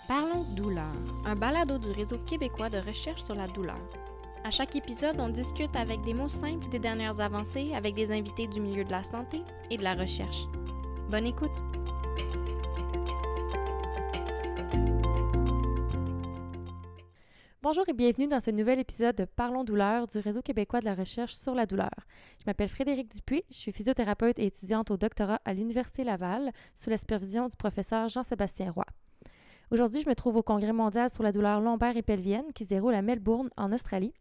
Parlons douleur, un balado du réseau québécois de recherche sur la douleur. À chaque épisode, on discute avec des mots simples des dernières avancées avec des invités du milieu de la santé et de la recherche. Bonne écoute! Bonjour et bienvenue dans ce nouvel épisode de Parlons douleur du réseau québécois de la recherche sur la douleur. Je m'appelle Frédérique Dupuis, je suis physiothérapeute et étudiante au doctorat à l'Université Laval sous la supervision du professeur Jean-Sébastien Roy. Aujourd'hui, je me trouve au Congrès mondial sur la douleur lombaire et pelvienne qui se déroule à Melbourne, en Australie.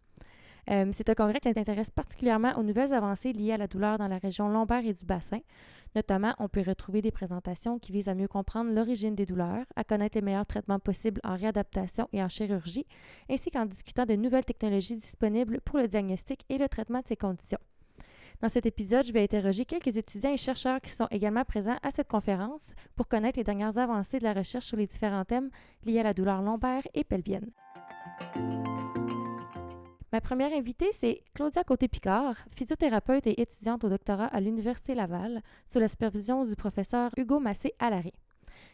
C'est un congrès qui s'intéresse particulièrement aux nouvelles avancées liées à la douleur dans la région lombaire et du bassin. Notamment, on peut retrouver des présentations qui visent à mieux comprendre l'origine des douleurs, à connaître les meilleurs traitements possibles en réadaptation et en chirurgie, ainsi qu'en discutant de nouvelles technologies disponibles pour le diagnostic et le traitement de ces conditions. Dans cet épisode, je vais interroger quelques étudiants et chercheurs qui sont également présents à cette conférence pour connaître les dernières avancées de la recherche sur les différents thèmes liés à la douleur lombaire et pelvienne. Ma première invitée, c'est Claudia Côté-Picard, physiothérapeute et étudiante au doctorat à l'Université Laval, sous la supervision du professeur Hugo Massé-Allaré.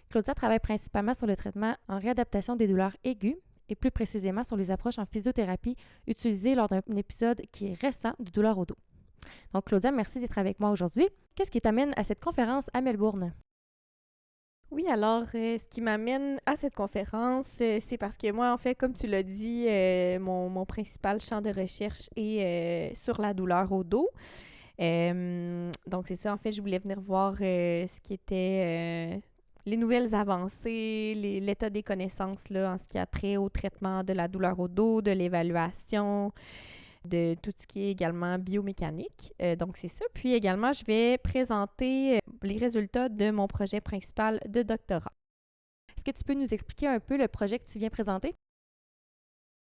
Claudia travaille principalement sur le traitement en réadaptation des douleurs aiguës et plus précisément sur les approches en physiothérapie utilisées lors d'un épisode qui est récent de douleur au dos. Donc, Claudia, merci d'être avec moi aujourd'hui. Qu'est-ce qui t'amène à cette conférence à Melbourne? Oui, alors, ce qui m'amène à cette conférence, c'est parce que moi, en fait, comme tu l'as dit, mon principal champ de recherche est sur la douleur au dos. Donc, c'est ça, en fait, je voulais venir voir ce qui était les nouvelles avancées, l'état des connaissances là, en ce qui a trait au traitement de la douleur au dos, de l'évaluation, de tout ce qui est également biomécanique. Donc, c'est ça. Puis également, je vais présenter les résultats de mon projet principal de doctorat. Est-ce que tu peux nous expliquer un peu le projet que tu viens présenter?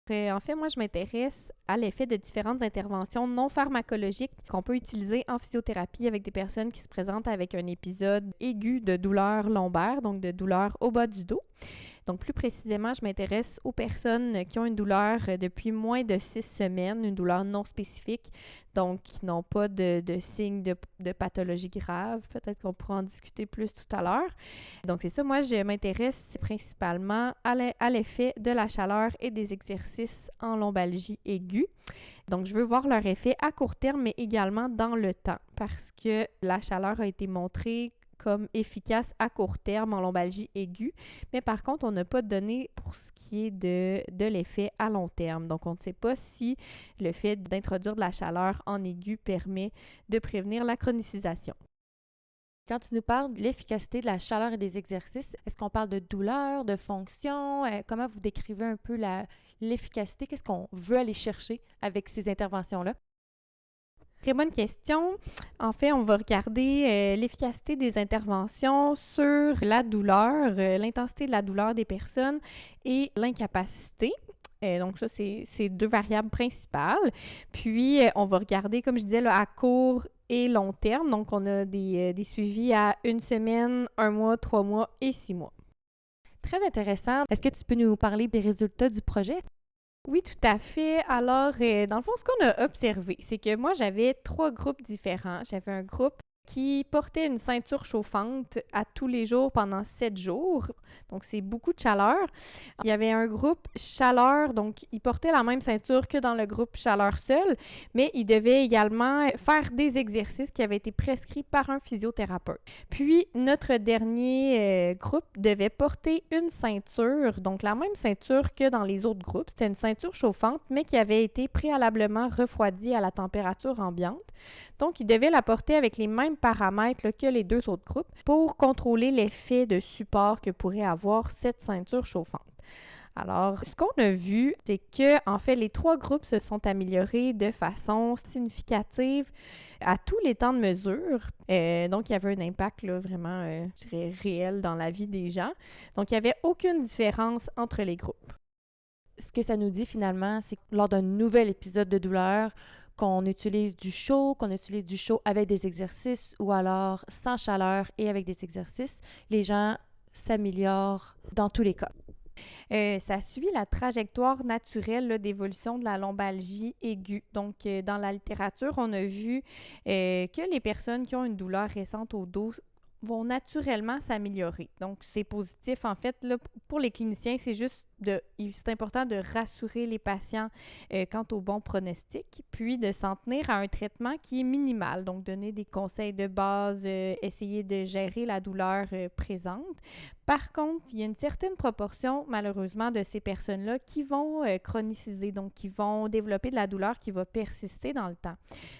En fait, moi, je m'intéresse à l'effet de différentes interventions non pharmacologiques qu'on peut utiliser en physiothérapie avec des personnes qui se présentent avec un épisode aigu de douleur lombaire, donc de douleur au bas du dos. Donc, plus précisément, je m'intéresse aux personnes qui ont une douleur depuis moins de 6 semaines, une douleur non spécifique, donc qui n'ont pas de signes de pathologie grave. Peut-être qu'on pourra en discuter plus tout à l'heure. Donc, c'est ça. Moi, je m'intéresse principalement à l'effet de la chaleur et des exercices en lombalgie aiguë. Donc, je veux voir leur effet à court terme, mais également dans le temps, parce que la chaleur a été montrée comme efficace à court terme en lombalgie aiguë, mais par contre, on n'a pas de données pour ce qui est de l'effet à long terme. Donc, on ne sait pas si le fait d'introduire de la chaleur en aigu permet de prévenir la chronicisation. Quand tu nous parles de l'efficacité de la chaleur et des exercices, est-ce qu'on parle de douleur, de fonction? Comment vous décrivez un peu l'efficacité? Qu'est-ce qu'on veut aller chercher avec ces interventions-là? Très bonne question. En fait, on va regarder l'efficacité des interventions sur la douleur, l'intensité de la douleur des personnes et l'incapacité. Donc ça, c'est deux variables principales. Puis, on va regarder, comme je disais, là, à court et long terme. Donc, on a des suivis à 1 semaine, 1 mois, 3 mois et 6 mois. Très intéressant. Est-ce que tu peux nous parler des résultats du projet? Oui, tout à fait. Alors, dans le fond, ce qu'on a observé, c'est que moi, j'avais 3 groupes différents. J'avais un groupe qui portait une ceinture chauffante à tous les jours pendant 7 jours. Donc, c'est beaucoup de chaleur. Il y avait un groupe chaleur, donc il portait la même ceinture que dans le groupe chaleur seul, mais il devait également faire des exercices qui avaient été prescrits par un physiothérapeute. Puis, notre dernier groupe devait porter une ceinture, donc la même ceinture que dans les autres groupes. C'était une ceinture chauffante, mais qui avait été préalablement refroidie à la température ambiante. Donc, il devait la porter avec les mêmes paramètres là, que les 2 autres groupes pour contrôler l'effet de support que pourrait avoir cette ceinture chauffante. Alors, ce qu'on a vu, c'est que, en fait, les 3 groupes se sont améliorés de façon significative à tous les temps de mesure. Donc, il y avait un impact là, vraiment, je dirais, réel dans la vie des gens. Donc, il n'y avait aucune différence entre les groupes. Ce que ça nous dit finalement, c'est que lors d'un nouvel épisode de douleur, qu'on utilise du chaud, qu'on utilise du chaud avec des exercices ou alors sans chaleur et avec des exercices, les gens s'améliorent dans tous les cas. Ça suit la trajectoire naturelle là, d'évolution de la lombalgie aiguë. Donc, dans la littérature, on a vu que les personnes qui ont une douleur récente au dos vont naturellement s'améliorer. Donc, c'est positif. En fait, là, pour les cliniciens, c'est important de rassurer les patients quant au bon pronostic, puis de s'en tenir à un traitement qui est minimal. Donc, donner des conseils de base, essayer de gérer la douleur présente. Par contre, il y a une certaine proportion, malheureusement, de ces personnes-là qui vont chroniciser, donc qui vont développer de la douleur qui va persister dans le temps.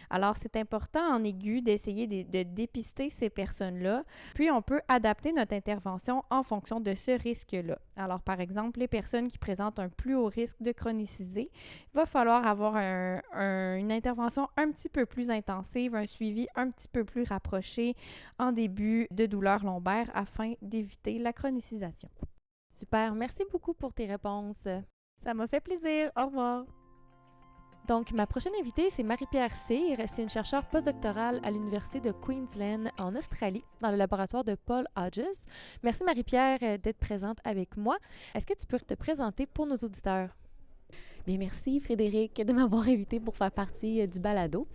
Alors, c'est important en aigu d'essayer de dépister ces personnes-là, puis on peut adapter notre intervention en fonction de ce risque-là. Alors, par exemple, les personnes qui présentent un plus haut risque de chroniciser, il va falloir avoir une intervention un petit peu plus intensive, un suivi un petit peu plus rapproché en début de douleur lombaire afin d'éviter la chronicisation. Super, merci beaucoup pour tes réponses. Ça m'a fait plaisir. Au revoir. Donc, ma prochaine invitée, c'est Marie-Pierre Cyr. C'est une chercheure postdoctorale à l'Université de Queensland en Australie, dans le laboratoire de Paul Hodges. Merci Marie-Pierre d'être présente avec moi. Est-ce que tu peux te présenter pour nos auditeurs? Bien, merci Frédéric de m'avoir invité pour faire partie du balado.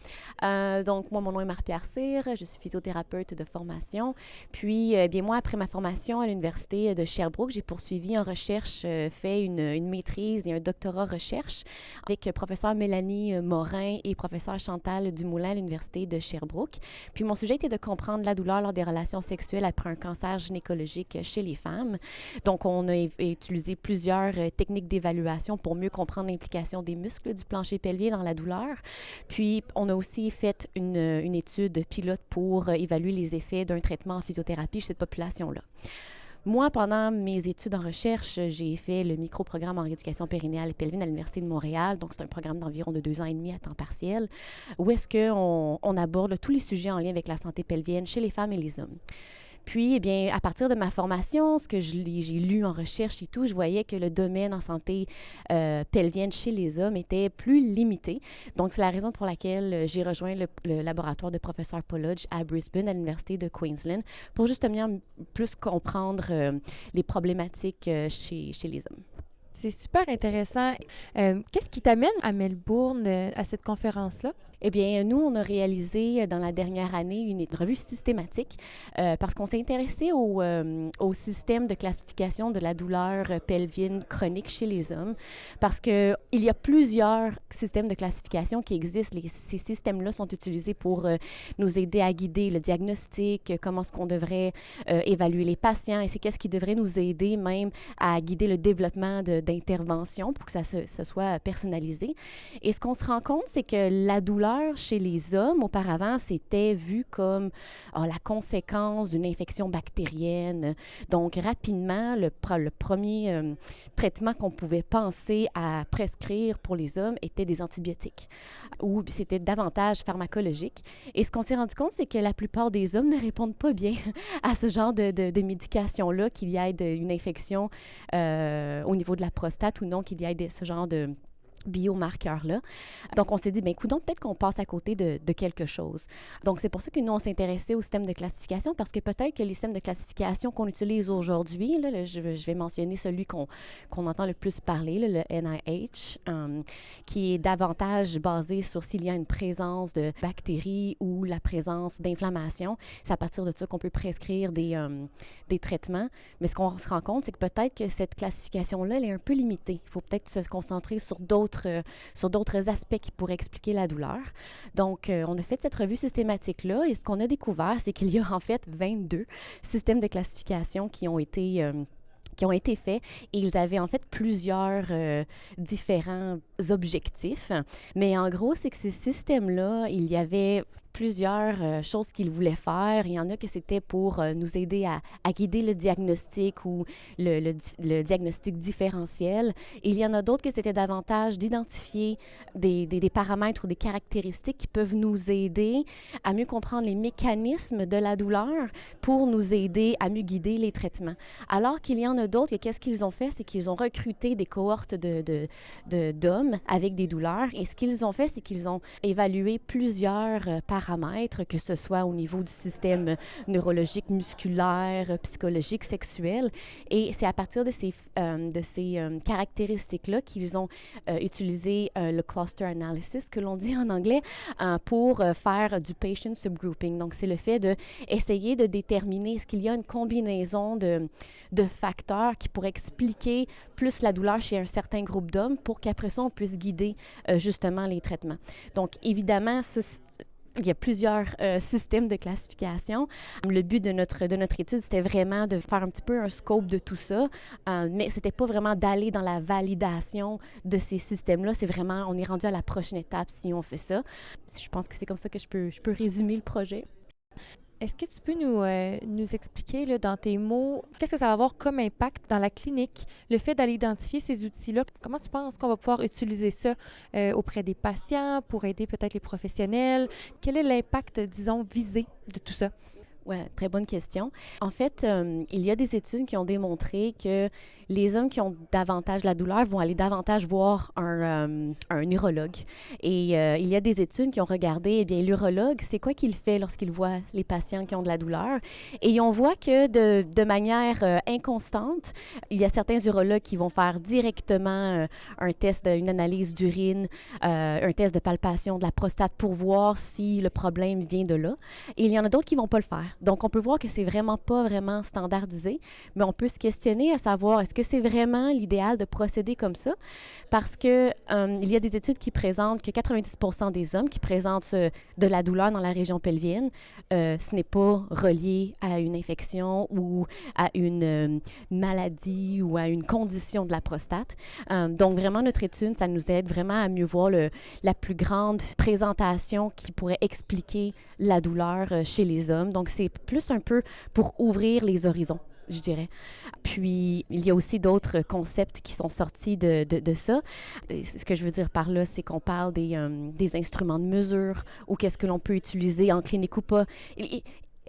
Donc, moi, mon nom est Marie-Pierre Cyr, je suis physiothérapeute de formation. Puis, bien moi, après ma formation à l'Université de Sherbrooke, j'ai poursuivi en recherche, fait une maîtrise et un doctorat recherche avec professeur Mélanie Morin et professeur Chantal Dumoulin à l'Université de Sherbrooke. Puis, mon sujet était de comprendre la douleur lors des relations sexuelles après un cancer gynécologique chez les femmes. Donc, on a utilisé plusieurs techniques d'évaluation pour mieux comprendre l'implication des muscles du plancher pelvien dans la douleur. Puis, on a aussi fait une étude pilote pour évaluer les effets d'un traitement en physiothérapie chez cette population-là. Moi, pendant mes études en recherche, j'ai fait le micro-programme en rééducation périnéale et pelvienne à l'Université de Montréal. Donc, c'est un programme d'environ de 2 ans et demi à temps partiel, où est-ce qu'on aborde tous les sujets en lien avec la santé pelvienne chez les femmes et les hommes. Puis, eh bien, à partir de ma formation, ce que j'ai lu en recherche et tout, je voyais que le domaine en santé pelvienne chez les hommes était plus limité. Donc, c'est la raison pour laquelle j'ai rejoint le laboratoire de professeur Paul Hodges à Brisbane, à l'Université de Queensland, pour justement plus comprendre les problématiques chez les hommes. C'est super intéressant. Qu'est-ce qui t'amène à Melbourne, à cette conférence-là? Eh bien, nous, on a réalisé dans la dernière année une revue systématique parce qu'on s'est intéressé au système de classification de la douleur pelvienne chronique chez les hommes parce qu'il y a plusieurs systèmes de classification qui existent. Ces systèmes-là sont utilisés pour nous aider à guider le diagnostic, comment est-ce qu'on devrait évaluer les patients et c'est qu'est-ce qui devrait nous aider même à guider le développement d'interventions pour que ça soit personnalisé. Et ce qu'on se rend compte, c'est que la douleur chez les hommes, auparavant, c'était vu comme la conséquence d'une infection bactérienne. Donc, rapidement, le premier traitement qu'on pouvait penser à prescrire pour les hommes était des antibiotiques, ou c'était davantage pharmacologique. Et ce qu'on s'est rendu compte, c'est que la plupart des hommes ne répondent pas bien à ce genre de médication-là, qu'il y ait une infection au niveau de la prostate ou non, qu'il y ait ce genre de biomarqueurs-là. Donc, on s'est dit, bien, coudonc, peut-être qu'on passe à côté de quelque chose. Donc, c'est pour ça que nous, on s'intéressait au système de classification, parce que peut-être que les systèmes de classification qu'on utilise aujourd'hui, là, je vais mentionner celui qu'on entend le plus parler, là, le NIH, qui est davantage basé sur s'il y a une présence de bactéries ou la présence d'inflammation. C'est à partir de ça qu'on peut prescrire des traitements. Mais ce qu'on se rend compte, c'est que peut-être que cette classification-là, elle est un peu limitée. Il faut peut-être se concentrer sur d'autres aspects qui pourraient expliquer la douleur. Donc, on a fait cette revue systématique-là et ce qu'on a découvert, c'est qu'il y a en fait 22 systèmes de classification qui ont été faits et ils avaient en fait plusieurs différents objectifs. Mais en gros, c'est que ces systèmes-là, il y avait plusieurs choses qu'ils voulaient faire. Il y en a que c'était pour nous aider à guider le diagnostic ou le diagnostic différentiel. Et il y en a d'autres que c'était davantage d'identifier des paramètres ou des caractéristiques qui peuvent nous aider à mieux comprendre les mécanismes de la douleur pour nous aider à mieux guider les traitements. Alors qu'il y en a d'autres que qu'est-ce qu'ils ont fait, c'est qu'ils ont recruté des cohortes d'hommes avec des douleurs. Et ce qu'ils ont fait, c'est qu'ils ont évalué plusieurs paramètres, que ce soit au niveau du système neurologique, musculaire, psychologique, sexuel. Et c'est à partir de ces caractéristiques-là qu'ils ont utilisé le cluster analysis, que l'on dit en anglais, pour faire du patient subgrouping. Donc, c'est le fait d'essayer de déterminer est-ce qu'il y a une combinaison de facteurs qui pourraient expliquer plus la douleur chez un certain groupe d'hommes pour qu'après ça, on puisse guider justement les traitements. Donc, évidemment, il y a plusieurs systèmes de classification. Le but de notre étude, c'était vraiment de faire un petit peu un scope de tout ça, mais c'était pas vraiment d'aller dans la validation de ces systèmes-là. C'est vraiment, on est rendu à la prochaine étape si on fait ça. Je pense que c'est comme ça que je peux résumer le projet. Est-ce que tu peux nous expliquer là, dans tes mots, qu'est-ce que ça va avoir comme impact dans la clinique, le fait d'aller identifier ces outils-là? Comment tu penses qu'on va pouvoir utiliser ça auprès des patients pour aider peut-être les professionnels? Quel est l'impact, disons, visé de tout ça? Oui, très bonne question. En fait, il y a des études qui ont démontré que les hommes qui ont davantage la douleur vont aller davantage voir un urologue. Et il y a des études qui ont regardé, eh bien, l'urologue, c'est quoi qu'il fait lorsqu'il voit les patients qui ont de la douleur? Et on voit que de manière inconstante, il y a certains urologues qui vont faire directement un test, une analyse d'urine, un test de palpation de la prostate pour voir si le problème vient de là. Et il y en a d'autres qui ne vont pas le faire. Donc, on peut voir que c'est vraiment pas vraiment standardisé, mais on peut se questionner à savoir est-ce que c'est vraiment l'idéal de procéder comme ça? Parce que il y a des études qui présentent que 90% des hommes qui présentent de la douleur dans la région pelvienne, ce n'est pas relié à une infection ou à une maladie ou à une condition de la prostate. Donc, vraiment, notre étude, ça nous aide vraiment à mieux voir la plus grande présentation qui pourrait expliquer la douleur chez les hommes. Donc, c'est plus un peu pour ouvrir les horizons, je dirais. Puis, il y a aussi d'autres concepts qui sont sortis de ça. Ce que je veux dire par là, c'est qu'on parle des instruments de mesure ou qu'est-ce que l'on peut utiliser en clinique ou pas.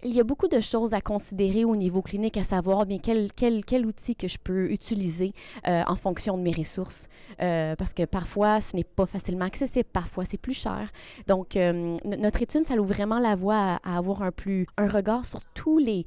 Il y a beaucoup de choses à considérer au niveau clinique, à savoir bien quel outil que je peux utiliser en fonction de mes ressources. Parce que parfois, ce n'est pas facilement accessible, parfois c'est plus cher. Donc, notre étude, ça ouvre vraiment la voie à avoir un regard sur tous les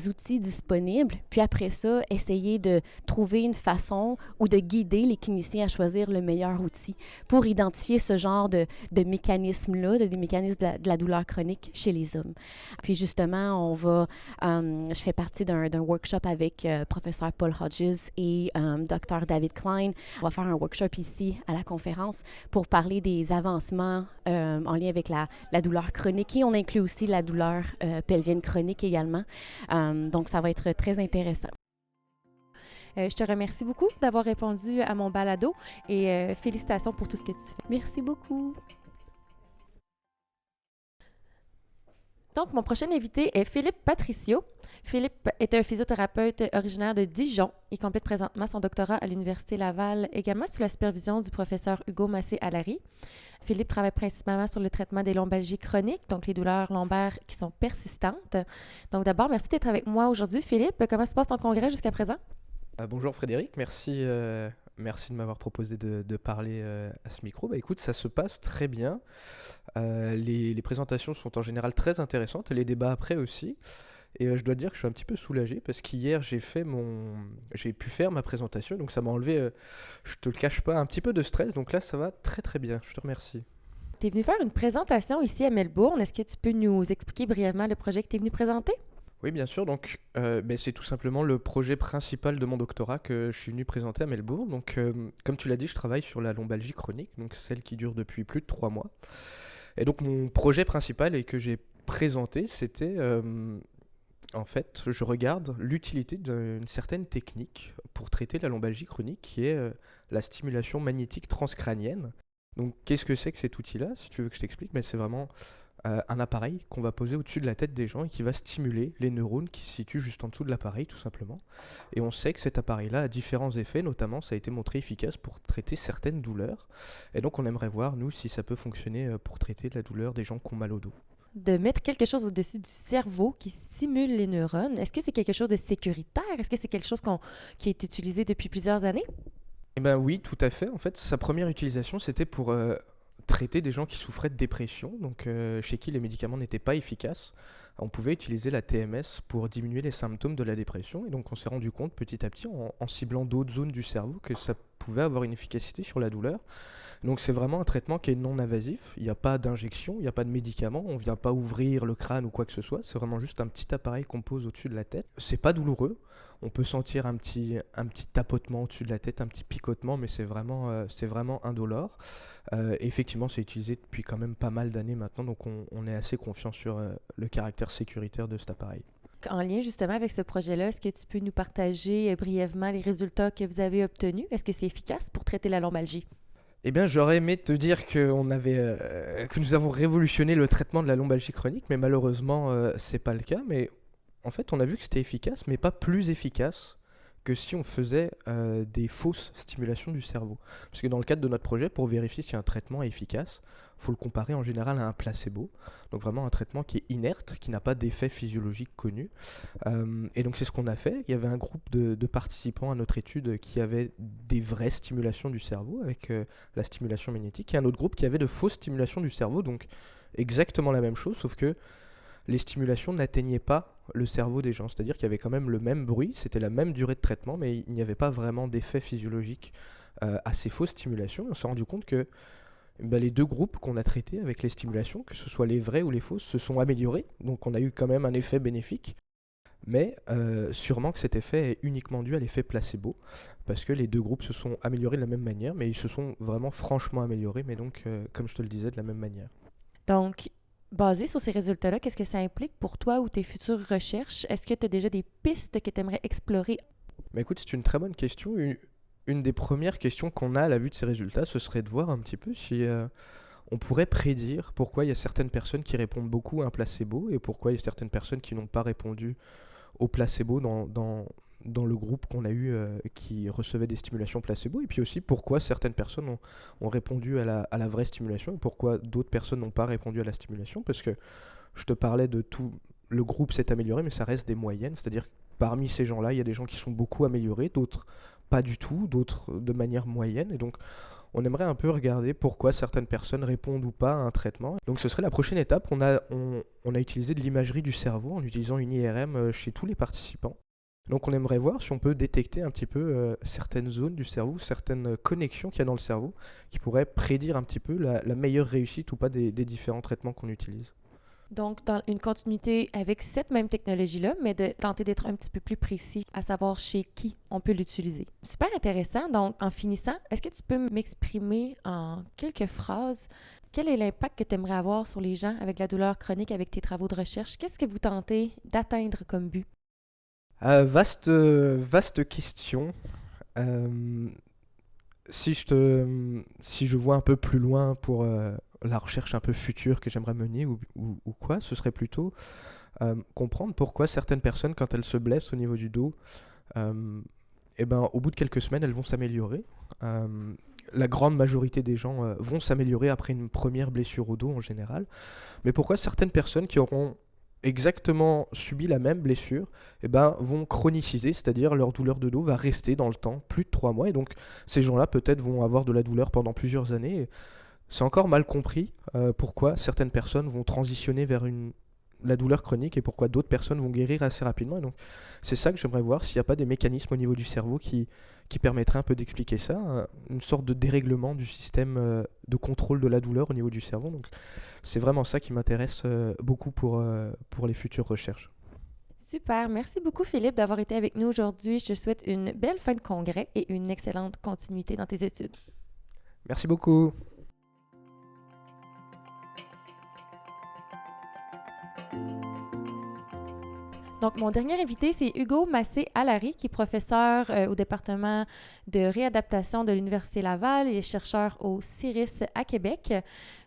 outils disponibles, puis après ça, essayer de trouver une façon ou de guider les cliniciens à choisir le meilleur outil pour identifier ce genre de mécanismes-là, des mécanismes de la douleur chronique chez les hommes. Puis justement, je fais partie d'un workshop avec professeur Paul Hodges et Dr. David Klein. On va faire un workshop ici à la conférence pour parler des avancements en lien avec la douleur chronique et on inclut aussi la douleur pelvienne chronique également. Donc, ça va être très intéressant. Je te remercie beaucoup d'avoir répondu à mon balado et félicitations pour tout ce que tu fais. Merci beaucoup. Donc, mon prochain invité est Philippe Patricio. Philippe est un physiothérapeute originaire de Dijon. Il complète présentement son doctorat à l'Université Laval, également sous la supervision du professeur Hugo Massé-Allary. Philippe travaille principalement sur le traitement des lombalgies chroniques, donc les douleurs lombaires qui sont persistantes. Donc d'abord, merci d'être avec moi aujourd'hui, Philippe. Comment se passe ton congrès jusqu'à présent? Bonjour Frédéric, merci de m'avoir proposé de parler à ce micro. Écoute, ça se passe très bien. Les présentations sont en général très intéressantes, les débats après aussi. Et je dois dire que je suis un petit peu soulagé parce qu'hier j'ai pu faire ma présentation, donc ça m'a enlevé, je te le cache pas, un petit peu de stress. Donc là ça va très très bien, je te remercie. Tu es venu faire une présentation ici à Melbourne. Est-ce que tu peux nous expliquer brièvement le projet que tu es venu présenter? Oui, bien sûr. Donc, c'est tout simplement le projet principal de mon doctorat que je suis venu présenter à Melbourne. Donc, comme tu l'as dit, je travaille sur la lombalgie chronique, donc celle qui dure depuis plus de 3 mois. Et donc, mon projet principal et que j'ai présenté, c'était, en fait, je regarde l'utilité d'une certaine technique pour traiter la lombalgie chronique, qui est la stimulation magnétique transcrânienne. Donc, qu'est-ce que c'est que cet outil-là? Si tu veux que je t'explique, mais c'est vraiment un appareil qu'on va poser au-dessus de la tête des gens et qui va stimuler les neurones qui se situent juste en dessous de l'appareil, tout simplement. Et on sait que cet appareil-là a différents effets, notamment ça a été montré efficace pour traiter certaines douleurs. Et donc, on aimerait voir, nous, si ça peut fonctionner pour traiter la douleur des gens qui ont mal au dos. De mettre quelque chose au-dessus du cerveau qui stimule les neurones, est-ce que c'est quelque chose de sécuritaire? Est-ce que c'est quelque chose qui est utilisé depuis plusieurs années? Eh ben oui, tout à fait. En fait, sa première utilisation, c'était pour traiter des gens qui souffraient de dépression, donc chez qui les médicaments n'étaient pas efficaces. On pouvait utiliser la TMS pour diminuer les symptômes de la dépression, et donc on s'est rendu compte petit à petit, en ciblant d'autres zones du cerveau, que ça pouvait avoir une efficacité sur la douleur. Donc c'est vraiment un traitement qui est non invasif, il n'y a pas d'injection, il n'y a pas de médicaments, on ne vient pas ouvrir le crâne ou quoi que ce soit, c'est vraiment juste un petit appareil qu'on pose au-dessus de la tête. C'est pas douloureux, on peut sentir un petit tapotement au-dessus de la tête, un petit picotement, mais c'est vraiment indolore. Et effectivement, c'est utilisé depuis quand même pas mal d'années maintenant, donc on est assez confiant sur le caractère sécuritaire de cet appareil. En lien justement avec ce projet-là, est-ce que tu peux nous partager brièvement les résultats que vous avez obtenus? Est-ce que c'est efficace pour traiter la lombalgie? Eh bien, j'aurais aimé te dire que nous avons révolutionné le traitement de la lombalgie chronique, mais malheureusement, c'est pas le cas. Mais en fait, on a vu que c'était efficace, mais pas plus efficace que si on faisait des fausses stimulations du cerveau. Parce que dans le cadre de notre projet, pour vérifier si un traitement est efficace, il faut le comparer en général à un placebo. Donc vraiment un traitement qui est inerte, qui n'a pas d'effet physiologique connu. Et donc c'est ce qu'on a fait. Il y avait un groupe de participants à notre étude qui avait des vraies stimulations du cerveau avec la stimulation magnétique, et un autre groupe qui avait de fausses stimulations du cerveau, donc exactement la même chose, sauf que les stimulations n'atteignaient pas le cerveau des gens. C'est-à-dire qu'il y avait quand même le même bruit, c'était la même durée de traitement, mais il n'y avait pas vraiment d'effet physiologique à ces fausses stimulations. Et on s'est rendu compte que les deux groupes qu'on a traités avec les stimulations, que ce soit les vraies ou les fausses, se sont améliorés. Donc on a eu quand même un effet bénéfique. Mais sûrement que cet effet est uniquement dû à l'effet placebo, parce que les deux groupes se sont améliorés de la même manière, mais ils se sont vraiment franchement améliorés, mais donc, comme je te le disais, de la même manière. Donc, basé sur ces résultats-là, qu'est-ce que ça implique pour toi ou tes futures recherches? Est-ce que tu as déjà des pistes que tu aimerais explorer? Écoute, c'est une très bonne question. Une des premières questions qu'on a à la vue de ces résultats, ce serait de voir un petit peu si on pourrait prédire pourquoi il y a certaines personnes qui répondent beaucoup à un placebo et pourquoi il y a certaines personnes qui n'ont pas répondu au placebo dans le groupe qu'on a eu qui recevait des stimulations placebo, et puis aussi pourquoi certaines personnes ont répondu à la vraie stimulation et pourquoi d'autres personnes n'ont pas répondu à la stimulation, parce que je te parlais de tout, le groupe s'est amélioré, mais ça reste des moyennes, c'est-à-dire que parmi ces gens-là, il y a des gens qui sont beaucoup améliorés, d'autres pas du tout, d'autres de manière moyenne, et donc on aimerait un peu regarder pourquoi certaines personnes répondent ou pas à un traitement. Donc ce serait la prochaine étape. On a utilisé de l'imagerie du cerveau en utilisant une IRM chez tous les participants. Donc on aimerait voir si on peut détecter un petit peu certaines zones du cerveau, certaines connexions qu'il y a dans le cerveau, qui pourraient prédire un petit peu la meilleure réussite ou pas des différents traitements qu'on utilise. Donc, dans une continuité avec cette même technologie-là, mais de tenter d'être un petit peu plus précis, à savoir chez qui on peut l'utiliser. Super intéressant. Donc, en finissant, est-ce que tu peux m'exprimer en quelques phrases quel est l'impact que tu aimerais avoir sur les gens avec la douleur chronique avec tes travaux de recherche? Qu'est-ce que vous tentez d'atteindre comme but? Vaste question. Si je vois un peu plus loin pour la recherche un peu future que j'aimerais mener ou quoi, ce serait plutôt comprendre pourquoi certaines personnes, quand elles se blessent au niveau du dos, au bout de quelques semaines, elles vont s'améliorer. La grande majorité des gens vont s'améliorer après une première blessure au dos en général. Mais pourquoi certaines personnes qui auront exactement subi la même blessure vont chroniciser, c'est-à-dire leur douleur de dos va rester dans le temps, plus de 3 mois, et donc ces gens-là peut-être vont avoir de la douleur pendant plusieurs années. Et c'est encore mal compris pourquoi certaines personnes vont transitionner vers la douleur chronique et pourquoi d'autres personnes vont guérir assez rapidement. Et donc c'est ça que j'aimerais voir, s'il n'y a pas des mécanismes au niveau du cerveau qui permettraient un peu d'expliquer ça, une sorte de dérèglement du système de contrôle de la douleur au niveau du cerveau. Donc c'est vraiment ça qui m'intéresse beaucoup pour les futures recherches. Super. Merci beaucoup, Philippe, d'avoir été avec nous aujourd'hui. Je te souhaite une belle fin de congrès et une excellente continuité dans tes études. Merci beaucoup. Donc, mon dernier invité, c'est Hugo Massé-Allary, qui est professeur au département de réadaptation de l'Université Laval et chercheur au CIRIS à Québec.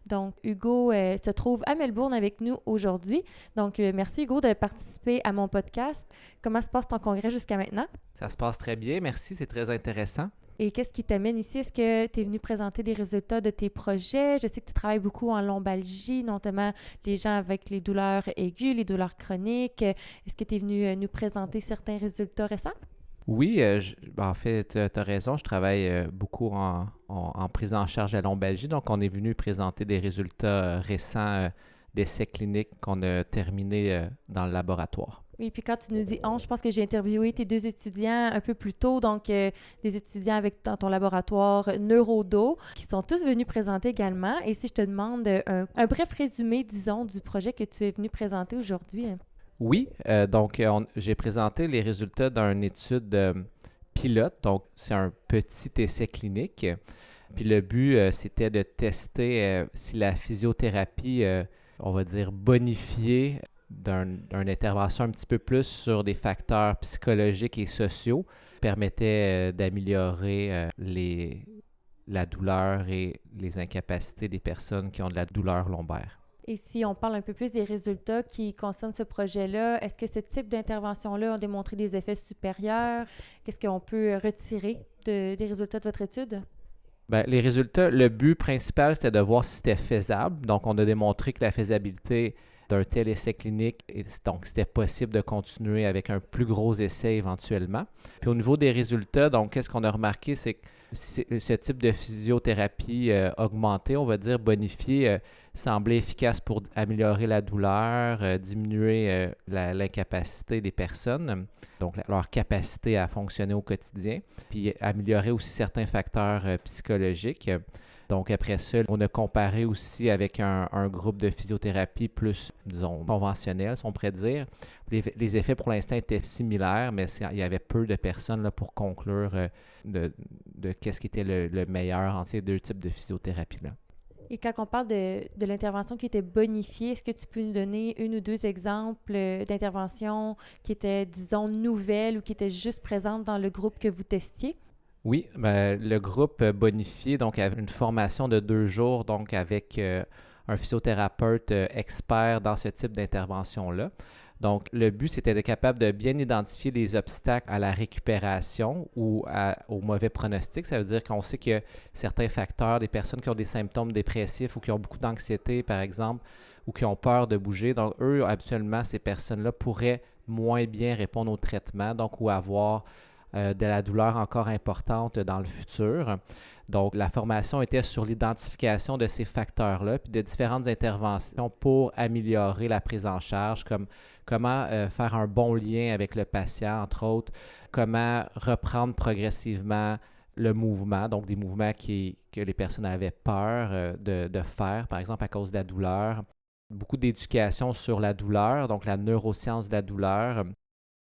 Donc, Hugo se trouve à Melbourne avec nous aujourd'hui. Donc, merci Hugo de participer à mon podcast. Comment se passe ton congrès jusqu'à maintenant? Ça se passe très bien, merci, c'est très intéressant. Et qu'est-ce qui t'amène ici? Est-ce que tu es venu présenter des résultats de tes projets? Je sais que tu travailles beaucoup en lombalgie, notamment les gens avec les douleurs aiguës, les douleurs chroniques. Est-ce que tu es venu nous présenter certains résultats récents? Oui, en fait, tu as raison, je travaille beaucoup en prise en charge à lombalgie, donc on est venu présenter des résultats récents d'essais cliniques qu'on a terminés dans le laboratoire. Oui, puis quand tu nous dis « on », je pense que j'ai interviewé tes 2 étudiants un peu plus tôt, donc des étudiants dans ton laboratoire Neurodo, qui sont tous venus présenter également. Et si je te demande un bref résumé, disons, du projet que tu es venu présenter aujourd'hui? Oui, donc j'ai présenté les résultats d'une étude pilote, donc c'est un petit essai clinique. Puis le but, c'était de tester si la physiothérapie, on va dire, bonifiée d'une intervention un petit peu plus sur des facteurs psychologiques et sociaux permettait d'améliorer la douleur et les incapacités des personnes qui ont de la douleur lombaire. Et si on parle un peu plus des résultats qui concernent ce projet-là, est-ce que ce type d'intervention-là a démontré des effets supérieurs? Qu'est-ce qu'on peut retirer des résultats de votre étude? Bien, les résultats, le but principal, c'était de voir si c'était faisable. Donc, on a démontré que la faisabilité d'un tel essai clinique, donc c'était possible de continuer avec un plus gros essai éventuellement. Puis au niveau des résultats, donc qu'est-ce qu'on a remarqué, c'est que ce type de physiothérapie augmentée, on va dire bonifiée, semblait efficace pour améliorer la douleur, diminuer l'incapacité des personnes, donc leur capacité à fonctionner au quotidien, puis améliorer aussi certains facteurs psychologiques. Donc, après ça, on a comparé aussi avec un groupe de physiothérapie plus, disons, conventionnel, si on pourrait dire. Les effets, pour l'instant, étaient similaires, mais il y avait peu de personnes là, pour conclure de qu'est-ce qui était le meilleur entre ces 2 types de physiothérapie-là. Et quand on parle de l'intervention qui était bonifiée, est-ce que tu peux nous donner 1 ou 2 exemples d'interventions qui étaient, disons, nouvelles ou qui étaient juste présentes dans le groupe que vous testiez? Oui, le groupe bonifié donc avait une formation de 2 jours donc avec un physiothérapeute expert dans ce type d'intervention-là. Donc, le but, c'était d'être capable de bien identifier les obstacles à la récupération ou au mauvais pronostic. Ça veut dire qu'on sait qu'il y a certains facteurs, des personnes qui ont des symptômes dépressifs ou qui ont beaucoup d'anxiété, par exemple, ou qui ont peur de bouger. Donc, eux, habituellement, ces personnes-là pourraient moins bien répondre au traitement, donc ou avoir de la douleur encore importante dans le futur. Donc, la formation était sur l'identification de ces facteurs-là, puis de différentes interventions pour améliorer la prise en charge, comme comment faire un bon lien avec le patient, entre autres, comment reprendre progressivement le mouvement, donc des mouvements que les personnes avaient peur de faire, par exemple à cause de la douleur. Beaucoup d'éducation sur la douleur, donc la neuroscience de la douleur.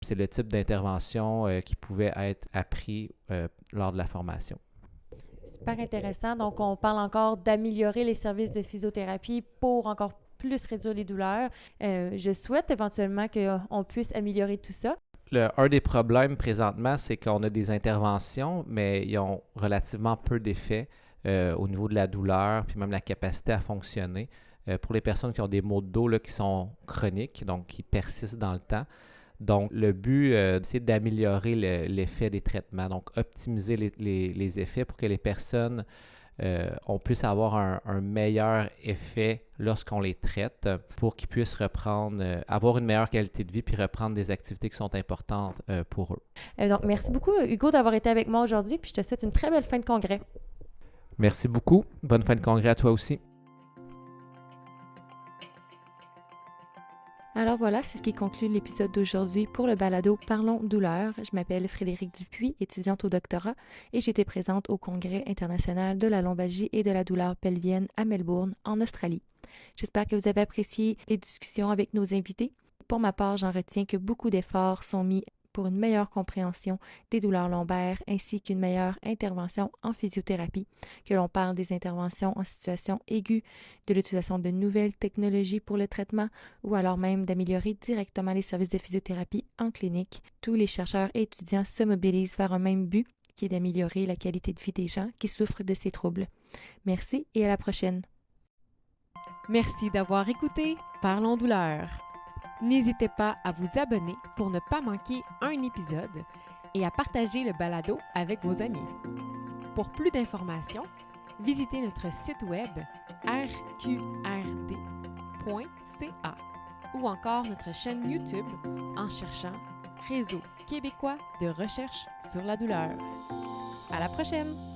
C'est le type d'intervention qui pouvait être appris lors de la formation. Super intéressant. Donc, on parle encore d'améliorer les services de physiothérapie pour encore plus réduire les douleurs. Je souhaite éventuellement qu'on puisse améliorer tout ça. Un des problèmes présentement, c'est qu'on a des interventions, mais ils ont relativement peu d'effets au niveau de la douleur, puis même la capacité à fonctionner. Pour les personnes qui ont des maux de dos là, qui sont chroniques, donc qui persistent dans le temps. Donc, le but, c'est d'améliorer l'effet des traitements, donc optimiser les effets pour que les personnes on puisse avoir un meilleur effet lorsqu'on les traite pour qu'ils puissent reprendre, avoir une meilleure qualité de vie puis reprendre des activités qui sont importantes pour eux. Donc, merci beaucoup, Hugo, d'avoir été avec moi aujourd'hui, puis je te souhaite une très belle fin de congrès. Merci beaucoup. Bonne fin de congrès à toi aussi. Alors voilà, c'est ce qui conclut l'épisode d'aujourd'hui pour le balado Parlons douleur. Je m'appelle Frédérique Dupuis, étudiante au doctorat, et j'étais présente au Congrès international de la lombalgie et de la douleur pelvienne à Melbourne, en Australie. J'espère que vous avez apprécié les discussions avec nos invités. Pour ma part, j'en retiens que beaucoup d'efforts sont mis pour une meilleure compréhension des douleurs lombaires ainsi qu'une meilleure intervention en physiothérapie, que l'on parle des interventions en situation aiguë, de l'utilisation de nouvelles technologies pour le traitement ou alors même d'améliorer directement les services de physiothérapie en clinique. Tous les chercheurs et étudiants se mobilisent vers un même but, qui est d'améliorer la qualité de vie des gens qui souffrent de ces troubles. Merci et à la prochaine. Merci d'avoir écouté Parlons douleur. N'hésitez pas à vous abonner pour ne pas manquer un épisode et à partager le balado avec vos amis. Pour plus d'informations, visitez notre site web rqrd.ca ou encore notre chaîne YouTube en cherchant Réseau québécois de recherche sur la douleur. À la prochaine!